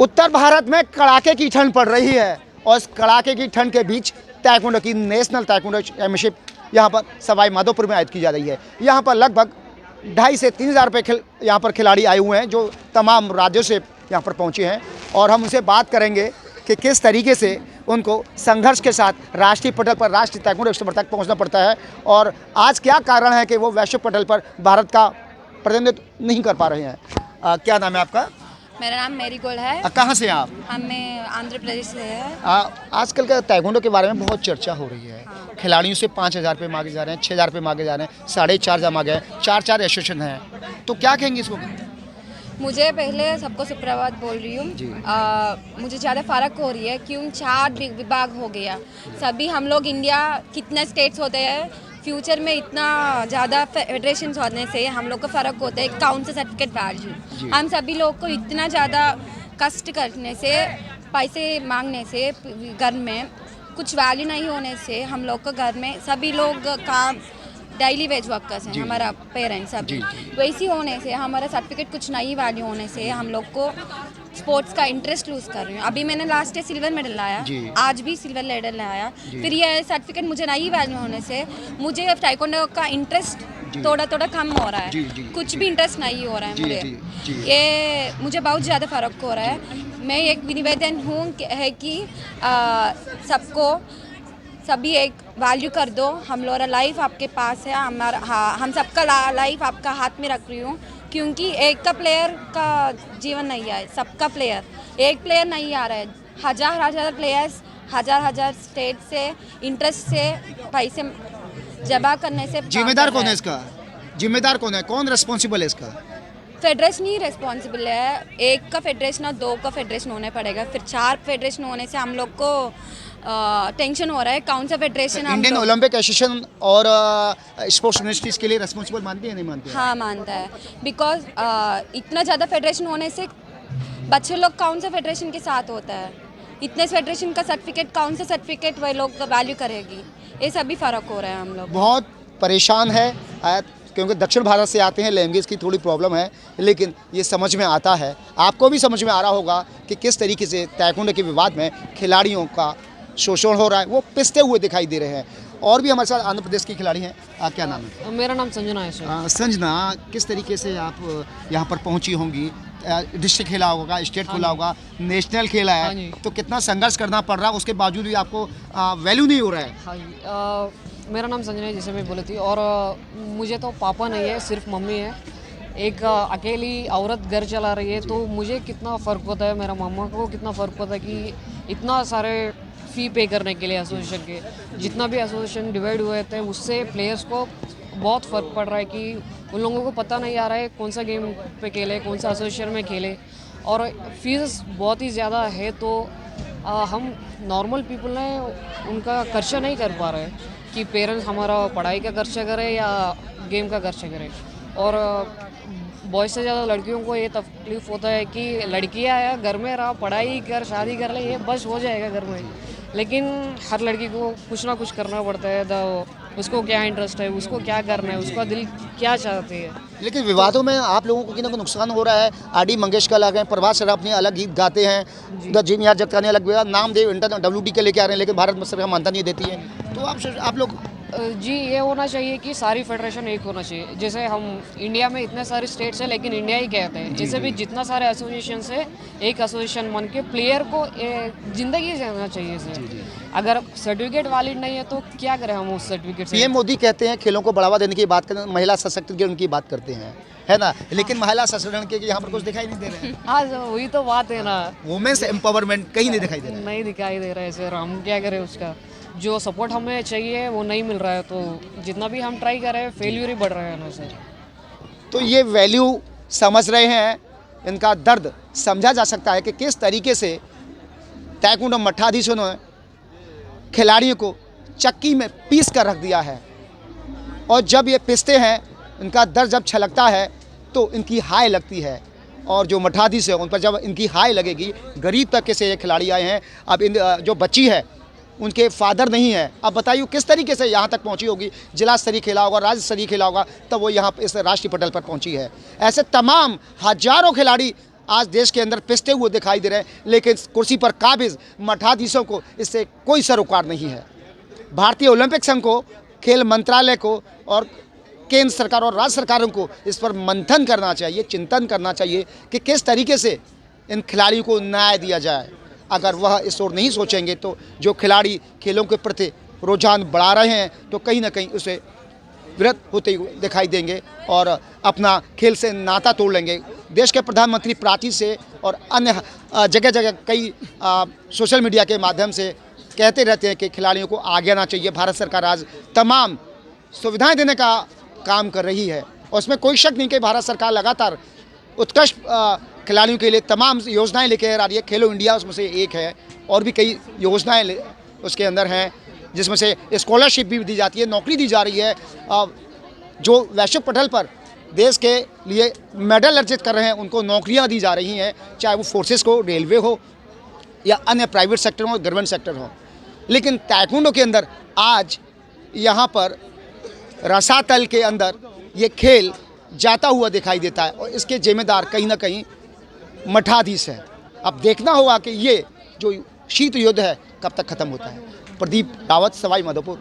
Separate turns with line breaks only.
उत्तर भारत में कड़ाके की ठंड पड़ रही है और इस कड़ाके की ठंड के बीच ताइक्वांडो की नेशनल ताइक्वांडो चैंपियनशिप यहाँ पर सवाई माधोपुर में आयोजित की जा रही है। यहाँ पर लगभग 2,500 से 3,000 रुपये यहाँ पर खिलाड़ी आए हुए हैं जो तमाम राज्यों से यहाँ पर पहुँचे हैं और हम उनसे बात करेंगे कि किस तरीके से उनको संघर्ष के साथ राष्ट्रीय पटल पर, राष्ट्रीय ताइक्वांडो स्तर तक पहुँचना पड़ता है और आज क्या कारण है कि वो वैश्विक पटल पर भारत का प्रतिनिधित्व नहीं कर पा रहे हैं। क्या नाम है आपका?
मेरा नाम मेरी गोल्ड है।
कहाँ से हैं आप?
हमें आंध्र प्रदेश से है।
आजकल का ताइक्वांडो के बारे में बहुत चर्चा हो रही है।
हाँ।
खिलाड़ियों से 5,000 रुपये मांगे जा रहे हैं, 6,000 रुपये मांगे जा रहे हैं, 4,500 मांगे हैं, 4 एसोसिएशन हैं, तो क्या कहेंगे इसको?
मुझे पहले सबको सुप्रभात बोल रही हूँ। मुझे ज़्यादा फ़र्क हो रही है क्यों 4 विभाग हो गया। सभी हम लोग इंडिया कितने स्टेट्स होते हैं, फ्यूचर में इतना ज़्यादा फेडरेशन होने से हम लोग को फ़र्क होता है काउंसिल सर्टिफिकेट वैल्यू। हम सभी लोग को इतना ज़्यादा कष्ट करने से, पैसे मांगने से, घर में कुछ वैल्यू नहीं होने से हम लोग को घर में सभी लोग काम डेली वेज वर्कर्स हैं, हमारा पेरेंट्स सभी वैसी होने से हमारा सर्टिफिकेट कुछ नई वैल्यू होने से हम लोग को स्पोर्ट्स का इंटरेस्ट लूज़ कर रही हूँ। अभी मैंने लास्ट ईयर सिल्वर मेडल लाया, आज भी सिल्वर मेडल लाया, फिर ये सर्टिफिकेट मुझे नई वैल्यू होने से मुझे ताइक्वांडो का इंटरेस्ट थोड़ा थोड़ा कम हो रहा है। कुछ भी इंटरेस्ट नहीं हो रहा है मुझे। ये मुझे बहुत ज़्यादा फ़र्क हो रहा है। मैं एक निवेदन हूँ है कि सबको सभी एक वैल्यू कर दो। हम लोग लाइफ आपके पास है, हमारा हम सबका लाइफ आपका हाथ में रख रही हूँ क्योंकि एक का प्लेयर का जीवन नहीं है, सबका प्लेयर, एक प्लेयर नहीं आ रहा है। हजार प्लेयर्स हजार स्टेट से इंटरेस्ट से पैसे जमा करने से।
जिम्मेदार कौन है इसका? जिम्मेदार कौन है? कौन रिस्पॉन्सिबल है इसका?
फेडरेशन ही रिस्पॉन्सिबल है। एक का फेडरेशन और 2 का फेडरेशन होने पड़ेगा, फिर 4 फेडरेशन होने से हम लोग को टेंशन हो रहा है। कौन सा फेडरेशन?
इंडियन ओलंपिक एसोसिएशन और स्पोर्ट्स मिनिस्ट्री इसके लिए रिस्पॉन्सिबल मानती है, नहीं मानती है?
हाँ मानता है, बिकॉज इतना ज़्यादा फेडरेशन होने से बच्चे लोग कौन सा फेडरेशन के साथ होता है, इतने फेडरेशन का सर्टिफिकेट कौन सा सर्टिफिकेट वह लोग वैल्यू करेगी, ये सभी फ़र्क हो रहा है। हम लोग बहुत
परेशान है क्योंकि दक्षिण भारत से आते हैं, लैंग्वेज की थोड़ी प्रॉब्लम है, लेकिन ये समझ में आता है। आपको भी समझ में आ रहा होगा कि किस तरीके से ताइक्वांडो के विवाद में खिलाड़ियों का शोषण हो रहा है, वो पिसते हुए दिखाई दे रहे हैं। और भी हमारे साथ आंध्र प्रदेश की खिलाड़ी हैं। क्या नाम है?
मेरा नाम संजना है सर।
संजना, किस तरीके से आप यहाँ पर पहुँची होंगी? डिस्ट्रिक्ट खेला होगा, स्टेट खेला होगा, नेशनल खेला है, तो कितना संघर्ष करना पड़ रहा है, उसके बावजूद भी आपको वैल्यू नहीं हो रहा है?
हाँ जी, मेरा नाम संजना है, जैसे मैं बोली थी, और मुझे तो पापा नहीं है, सिर्फ मम्मी है। एक अकेली औरत घर चला रही है, तो मुझे कितना फ़र्क होता है, मेरा मामा को कितना फ़र्क होता है कि इतना सारे फ़ी पे करने के लिए एसोसिएशन के, जितना भी एसोसिएशन डिवाइड हुए थे उससे प्लेयर्स को बहुत फ़र्क पड़ रहा है कि उन लोगों को पता नहीं आ रहा है कौन सा गेम पे खेले, कौन सा एसोसिएशन में खेले, और फीस बहुत ही ज़्यादा है। तो हम नॉर्मल पीपल हैं, उनका खर्चा नहीं कर पा रहे कि पेरेंट्स हमारा पढ़ाई का खर्चा करें या गेम का खर्चा करें। और बॉयज़ से ज़्यादा लड़कियों को ये तकलीफ़ होता है कि लड़कियां है घर में रहा, पढ़ाई कर, शादी कर ले, ये बस हो जाएगा घर में, लेकिन हर लड़की को कुछ ना कुछ करना पड़ता है। उसको क्या इंटरेस्ट है, उसको क्या करना है, उसका दिल क्या चाहती है।
लेकिन विवादों में आप लोगों को कितना नुकसान हो रहा है। आर.डी. मंगेशकर अलग हैं, प्रभात सराफ अपने अलग गीत गाते हैं, जिम याद जगताने अलग नामदेव इंटर WD के लेके आ रहे हैं, लेकिन भारत में सरकार मानता नहीं देती है। तो आप लोग
जी, ये होना चाहिए कि सारी फेडरेशन एक होना चाहिए। जैसे हम इंडिया में इतने सारे स्टेट्स हैं, लेकिन इंडिया ही कहते हैं, जैसे भी जितना सारे एसोसिएशन है, एक एसोसिएशन बन के प्लेयर को ज़िंदगी जीना चाहिए सर। अगर सर्टिफिकेट वैलिड नहीं है तो क्या करें हम उस सर्टिफिकेट से?
पीएम मोदी कहते हैं खेलों को बढ़ावा देने की बात करते हैं, महिला सशक्तिकरण की बात करते हैं, है ना, लेकिन महिला सशक्तिकरण के यहाँ पर कुछ दिखाई नहीं दे रहे हैं।
हाँ, वही तो बात है ना,
वुमेन्स एम्पावरमेंट कहीं नहीं दिखाई दे रहा है।
नहीं दिखाई दे रहा है सर, हम क्या करें? उसका जो सपोर्ट हमें चाहिए वो नहीं मिल रहा है, तो जितना भी हम ट्राई कर रहे हैं फेल्यूर ही बढ़ रहा है ना सर।
तो ये वैल्यू समझ रहे हैं, इनका दर्द समझा जा सकता है कि किस तरीके से ताइक्वांडो मठाधीशों ने खिलाड़ियों को चक्की में पीस कर रख दिया है, और जब ये पिसते हैं, इनका दर्द जब छलकता है तो इनकी हाय लगती है, और जो मठाधीश है उन पर जब इनकी हाय लगेगी, गरीब तबके से ये खिलाड़ी आए हैं। अब इन जो बच्ची है उनके फादर नहीं है, अब बताइए किस तरीके से यहाँ तक पहुँची होगी। जिला स्तरीय खेला होगा, राज्य स्तरीय खेला होगा, तब वो यहाँ इस राष्ट्रीय पटल पर पहुँची है। ऐसे तमाम हजारों खिलाड़ी आज देश के अंदर पिसते हुए दिखाई दे रहे हैं, लेकिन कुर्सी पर काबिज मठाधीशों को इससे कोई सरोकार नहीं है। भारतीय ओलंपिक संघ को, खेल मंत्रालय को और केंद्र सरकार और राज्य सरकारों को इस पर मंथन करना चाहिए, चिंतन करना चाहिए कि किस तरीके से इन खिलाड़ियों को न्याय दिया जाए। अगर वह इस ओर नहीं सोचेंगे तो जो खिलाड़ी खेलों के प्रति रुझान बढ़ा रहे हैं तो कहीं ना कहीं उसे विरत होते हुए दिखाई देंगे और अपना खेल से नाता तोड़ लेंगे। देश के प्रधानमंत्री प्राची से और अन्य जगह जगह कई सोशल मीडिया के माध्यम से कहते रहते हैं कि खिलाड़ियों को आगे आना चाहिए। भारत सरकार आज तमाम सुविधाएं देने का काम कर रही है और उसमें कोई शक नहीं कि भारत सरकार लगातार उत्कृष्ट खिलाड़ियों के लिए तमाम योजनाएं लेकर आ रही है। खेलो इंडिया उसमें से एक है और भी कई योजनाएं उसके अंदर हैं, जिसमें से स्कॉलरशिप भी दी जाती है, नौकरी दी जा रही है। जो वैश्विक पटल पर देश के लिए मेडल अर्जित कर रहे हैं उनको नौकरियां दी जा रही हैं, चाहे वो फोर्सेस को, रेलवे हो या अन्य प्राइवेट सेक्टर हो, गवर्नमेंट सेक्टर हो। लेकिन ताइक्वांडो के अंदर आज यहाँ पर रसातल के अंदर ये खेल जाता हुआ दिखाई देता है और इसके जिम्मेदार कहीं ना कहीं मठाधीश है। अब देखना होगा कि ये जो शीत युद्ध है कब तक खत्म होता है। प्रदीप रावत, सवाई माधोपुर।